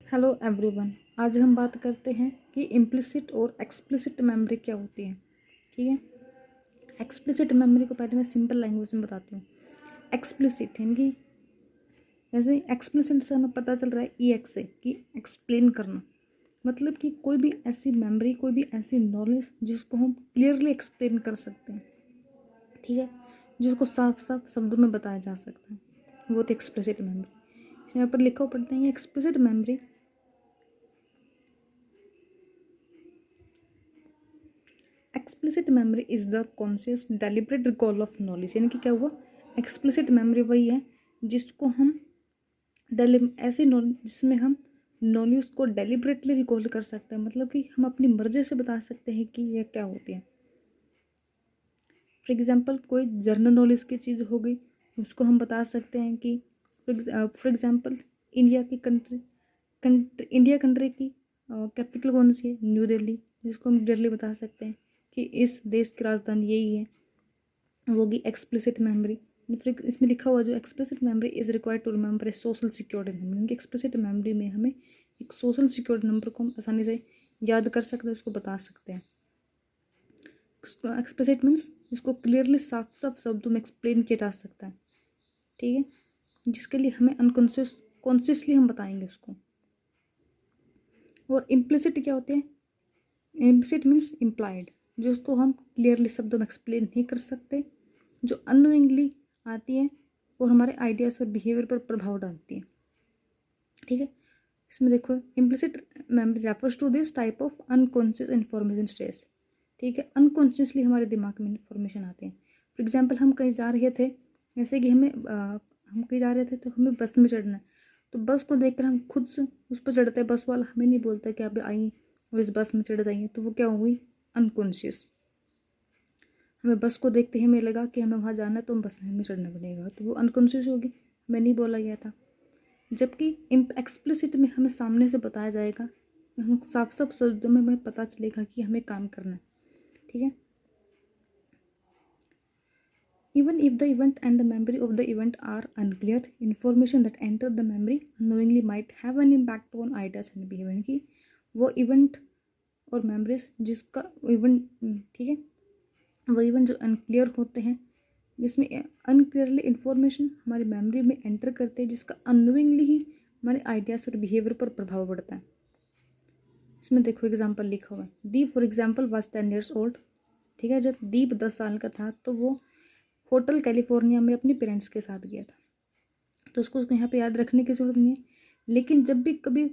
Hello everyone. आज हम बात करते हैं कि इम्प्लिसिट और एक्सप्लिसिट मेमोरी क्या होती है। ठीक है, एक्सप्लिसिट मेमोरी को पहले मैं सिंपल लैंग्वेज में बताती हूँ। एक्सप्लिसिट यानी कि जैसे एक्सप्लिसिट से हमें पता चल रहा है EX से कि एक्सप्लेन करना, मतलब कि कोई भी ऐसी मेमोरी, कोई भी ऐसी नॉलेज जिसको हम क्लियरली एक्सप्लेन कर सकते हैं। ठीक है, जिसको साफ साफ शब्दों में बताया जा सकता है, वो तो एक्सप्लिसिट मेमोरी। यहाँ पर लिखा हुआ पढ़ते हैं explicit memory. Explicit memory is the conscious deliberate recall of knowledge. यानी कि क्या हुआ, एक्सप्लिसिट मेमोरी वही है जिसको हम ऐसी नॉलेज जिसमें हम नॉलेज को डेलिब्रेटली रिकॉल कर सकते हैं, मतलब कि हम अपनी मर्जी से बता सकते हैं कि यह क्या होती है। फॉर एग्जाम्पल कोई जनरल नॉलेज की चीज़ हो गई, उसको हम बता सकते हैं कि फॉर एग्जाम्पल इंडिया कंट्री की कैपिटल कौन सी है, न्यू दिल्ली, जिसको हम डायरेक्टली बता सकते हैं कि इस देश की राजधानी यही है, वो होगी एक्सप्लिसिट मेमोरी। फिर इसमें लिखा हुआ जो explicit memory is required to remember a social security number, क्योंकि एक्सप्लिसिट मेमोरी में हमें एक सोशल सिक्योरिटी नंबर को हम आसानी से याद कर सकते हैं, उसको बता सकते हैं। एक्सप्लिसिट मीन्स इसको क्लियरली साफ साफ शब्दों में एक्सप्लेन किया जा सकता है। ठीक है, जिसके लिए हमें कॉन्शियसली हम बताएंगे उसको। और इम्प्लिसिट क्या होते हैं, इम्प्लिसिट मीन्स इम्प्लाइड, जो उसको हम क्लियरली शब्दों में एक्सप्लेन नहीं कर सकते, जो अननोइंगली आती है और हमारे आइडियाज़ और बिहेवियर पर प्रभाव डालती है। ठीक है, इसमें देखो implicit memory refers to this type of unconscious information stress. ठीक है, अनकॉन्शियसली हमारे दिमाग में इन्फॉर्मेशन आते हैं। फॉर एग्जाम्पल हम कहीं जा रहे थे, जैसे कि हम कहीं जा रहे थे तो हमें बस में चढ़ना है, तो बस को देखकर हम खुद से उस पर चढ़ते हैं। बस वाला हमें नहीं बोलता कि आप आइए और इस बस में चढ़ जाइए, तो वो क्या हो गई, अनकॉन्शियस। हमें बस को देखते ही हमें लगा कि हमें वहाँ जाना है तो हम बस में हमें चढ़ना पड़ेगा, तो वो अनकॉन्शियस होगी, हमें नहीं बोला गया था। जबकि एक्सप्लिसिट में हमें सामने से बताया जाएगा, हम साफ साफ शब्दों में हमें पता चलेगा कि हमें काम करना है। ठीक है, even if the event and the memory of the event are unclear, information that enter the memory unknowingly might have an impact on ideas and behavior। कि वो इवेंट और मेमोरीज जिसका इवेंट, ठीक है, वो इवेंट जो अनक्लियर होते हैं, जिसमें अनक्लियरली इंफॉर्मेशन हमारी मेमोरी में एंटर करते हैं, जिसका अननोइंगली ही हमारे आइडियाज़ और बिहेवियर पर प्रभाव पड़ता है। इसमें देखो एग्जाम्पल लिखा हुआ है, Deep for example was 10 years old। ठीक है, जब दीप 10 साल का था तो वो होटल कैलिफोर्निया में अपने पेरेंट्स के साथ गया था, तो उसको यहाँ पे याद रखने की जरूरत नहीं है। लेकिन जब भी कभी